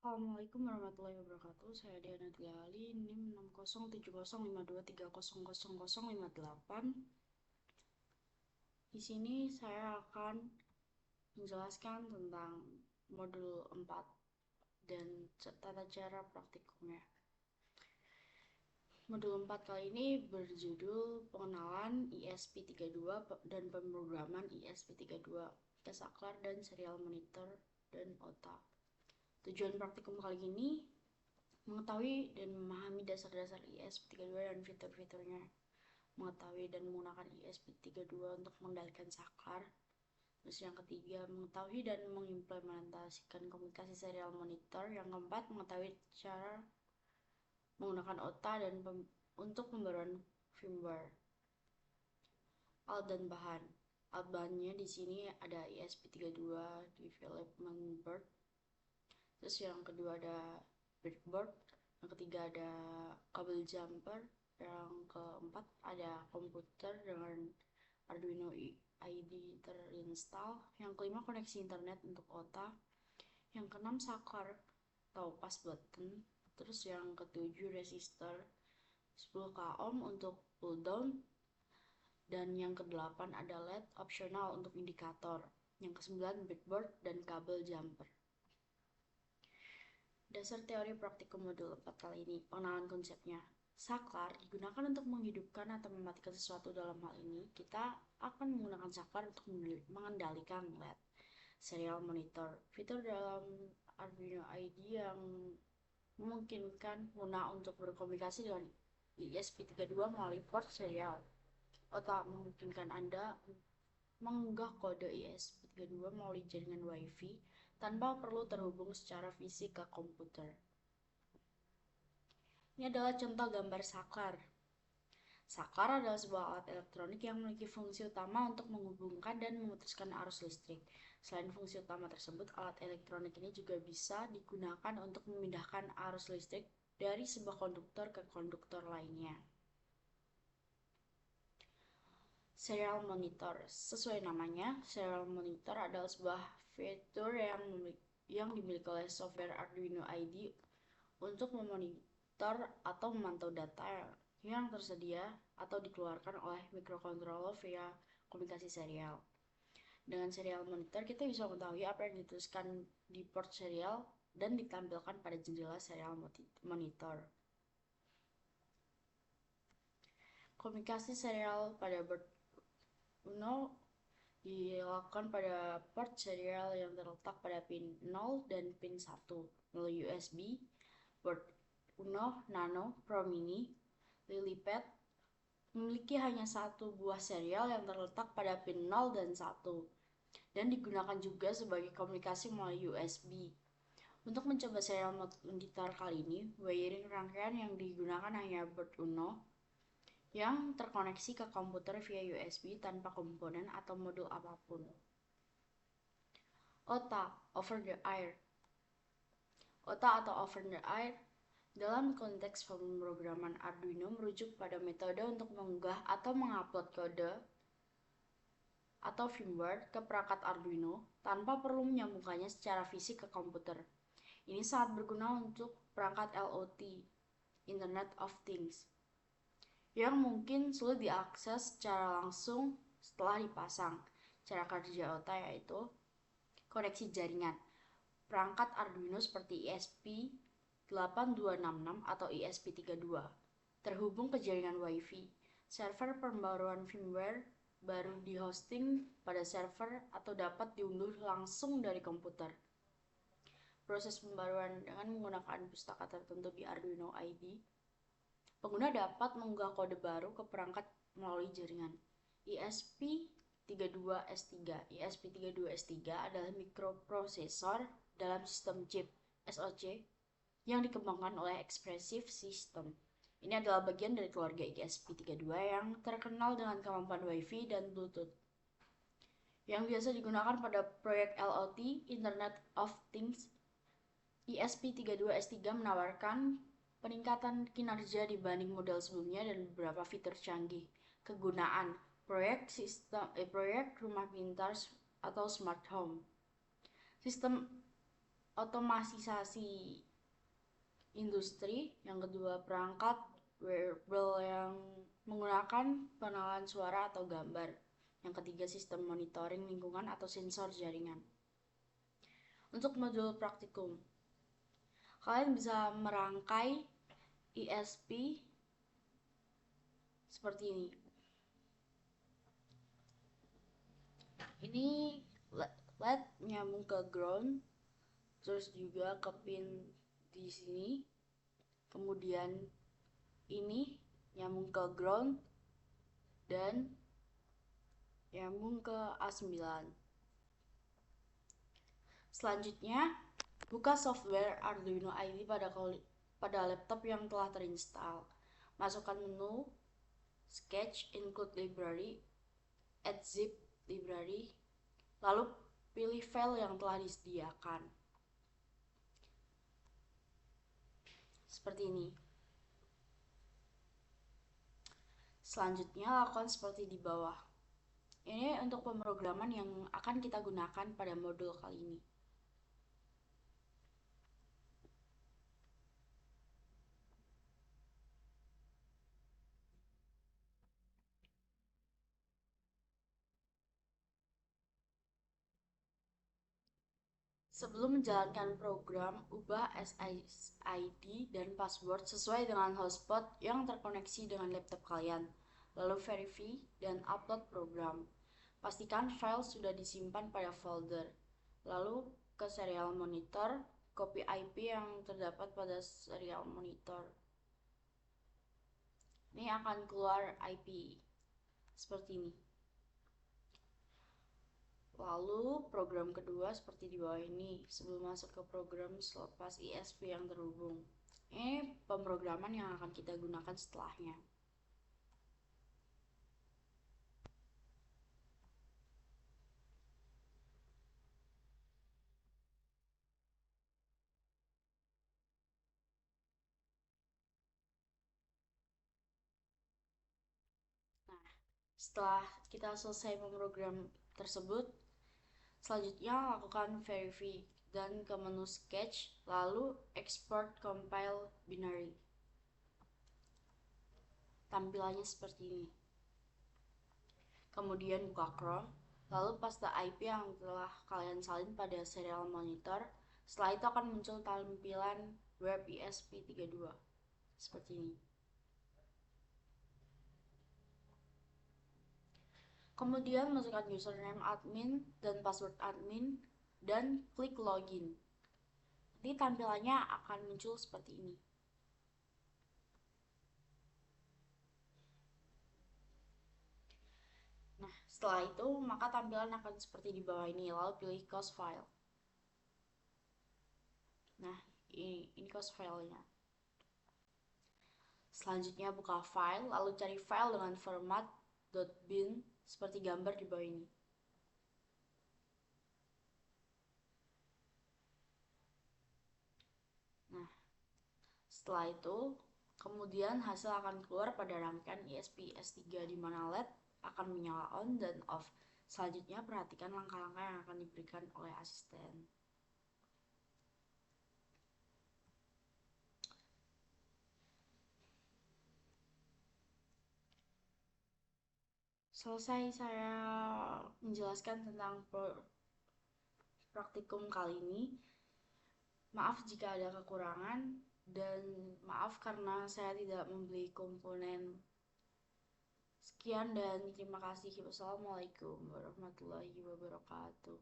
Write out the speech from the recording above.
Assalamualaikum warahmatullahi wabarakatuh. Saya Diana Gali, NIM 607052300058. Di sini saya akan menjelaskan tentang modul 4 dan tata cara praktikumnya. Modul 4 kali ini berjudul pengenalan ISP32 dan pemrograman ISP32, saklar dan serial monitor dan OTA. Tujuan praktikum kali ini mengetahui dan memahami dasar-dasar ISP32 dan fitur-fiturnya, mengetahui dan menggunakan ISP32 untuk mengendalikan saklar. Terus yang ketiga, mengetahui dan mengimplementasikan komunikasi serial monitor. Yang keempat, mengetahui cara menggunakan OTA dan untuk pembaruan firmware. Alat dan bahan. Alat bahannya di sini ada ISP32 Development Board. Terus yang kedua ada breadboard. Yang ketiga ada kabel jumper. Yang keempat ada komputer dengan Arduino IDE terinstall. Yang kelima koneksi internet untuk OTA. Yang keenam saklar atau pass button. Terus yang ketujuh resistor 10k ohm untuk pull down. Dan yang kedelapan ada LED opsional untuk indikator. Yang kesembilan breadboard dan kabel jumper. Dasar teori praktikum modul 4 kali ini, pengenalan konsepnya. Saklar digunakan untuk menghidupkan atau mematikan sesuatu. Dalam hal ini, kita akan menggunakan saklar untuk mengendalikan LED. Serial monitor, fitur dalam Arduino IDE yang memungkinkan pengguna untuk berkomunikasi dengan ESP32 melalui port serial. OTA memungkinkan Anda mengunggah kode ESP32 melalui jaringan WiFi tanpa perlu terhubung secara fisik ke komputer. Ini adalah contoh gambar saklar. Saklar adalah sebuah alat elektronik yang memiliki fungsi utama untuk menghubungkan dan memutuskan arus listrik. Selain fungsi utama tersebut, alat elektronik ini juga bisa digunakan untuk memindahkan arus listrik dari sebuah konduktor ke konduktor lainnya. Serial monitor. Sesuai namanya, serial monitor adalah sebuah fitur yang dimiliki oleh software Arduino IDE untuk memonitor atau memantau data yang tersedia atau dikeluarkan oleh microcontroller via komunikasi serial. Dengan serial monitor, kita bisa mengetahui apa yang dituliskan di port serial dan ditampilkan pada jendela serial monitor. Komunikasi serial pada board Uno dilakukan pada port serial yang terletak pada pin 0 dan pin 1 melalui USB. Board Uno Nano Pro Mini Lilypad memiliki hanya satu buah serial yang terletak pada pin 0 dan 1 dan digunakan juga sebagai komunikasi melalui USB. Untuk mencoba serial monitor kali ini, wiring rangkaian yang digunakan hanya board Uno yang terkoneksi ke komputer via USB tanpa komponen atau modul apapun. OTA over the air. OTA atau over the air dalam konteks pemrograman Arduino merujuk pada metode untuk mengunggah atau mengupload kode atau firmware ke perangkat Arduino tanpa perlu menyambungkannya secara fisik ke komputer. Ini sangat berguna untuk perangkat IoT, Internet of Things, yang mungkin sulit diakses secara langsung setelah dipasang. Cara kerja OTA yaitu koneksi jaringan. Perangkat Arduino seperti ESP8266 atau ESP32 terhubung ke jaringan WiFi. Server pembaruan firmware baru di-hosting pada server atau dapat diunduh langsung dari komputer. Proses pembaruan dengan menggunakan pustaka tertentu di Arduino IDE. Pengguna dapat mengunggah kode baru ke perangkat melalui jaringan. ESP32S3. ESP32S3 adalah mikroprosesor dalam sistem chip SoC yang dikembangkan oleh Expressive System. Ini adalah bagian dari keluarga ESP32 yang terkenal dengan kemampuan WiFi dan Bluetooth, yang biasa digunakan pada proyek IoT, Internet of Things. ESP32S3 menawarkan peningkatan kinerja dibanding model sebelumnya dan beberapa fitur canggih. Kegunaan proyek rumah pintar atau smart home. Sistem otomatisasi industri, yang kedua perangkat wearable yang menggunakan pengenalan suara atau gambar, yang ketiga sistem monitoring lingkungan atau sensor jaringan. Untuk modul praktikum, kalian bisa merangkai ESP seperti ini. Ini LED nyambung ke ground, terus juga ke pin di sini. Kemudian ini nyambung ke ground dan nyambung ke A9. Selanjutnya, buka software Arduino IDE pada laptop yang telah terinstall. Masukkan menu Sketch, Include Library, Add Zip Library, lalu pilih file yang telah disediakan. Seperti ini. Selanjutnya, lakukan seperti di bawah. Ini untuk pemrograman yang akan kita gunakan pada modul kali ini. Sebelum menjalankan program, ubah SSID dan password sesuai dengan hotspot yang terkoneksi dengan laptop kalian. Lalu verify dan upload program. Pastikan file sudah disimpan pada folder. Lalu ke serial monitor, copy IP yang terdapat pada serial monitor. Ini akan keluar IP seperti ini. Lalu program kedua seperti di bawah ini. Sebelum masuk ke program selepas ISP yang terhubung. Ini pemrograman yang akan kita gunakan setelahnya. Nah, setelah kita selesai memprogram tersebut, selanjutnya lakukan verify dan ke menu Sketch, lalu Export Compile Binary. Tampilannya seperti ini. Kemudian buka Chrome, lalu paste IP yang telah kalian salin pada serial monitor. Setelah itu akan muncul tampilan web ESP32 seperti ini. Kemudian masukkan username admin dan password admin dan klik login. Nanti tampilannya akan muncul seperti ini. Nah, setelah itu maka tampilan akan seperti di bawah ini, lalu pilih cause file. Nah, ini cause filenya. Selanjutnya buka file, lalu cari file dengan format .bin seperti gambar di bawah ini. Nah, setelah itu, kemudian hasil akan keluar pada rangkaian ISP S3 di mana LED akan menyala on dan off. Selanjutnya perhatikan langkah-langkah yang akan diberikan oleh asisten. Selesai saya menjelaskan tentang praktikum kali ini. Maaf jika ada kekurangan dan maaf karena saya tidak membeli komponen. Sekian dan terima kasih. Wassalamualaikum warahmatullahi wabarakatuh.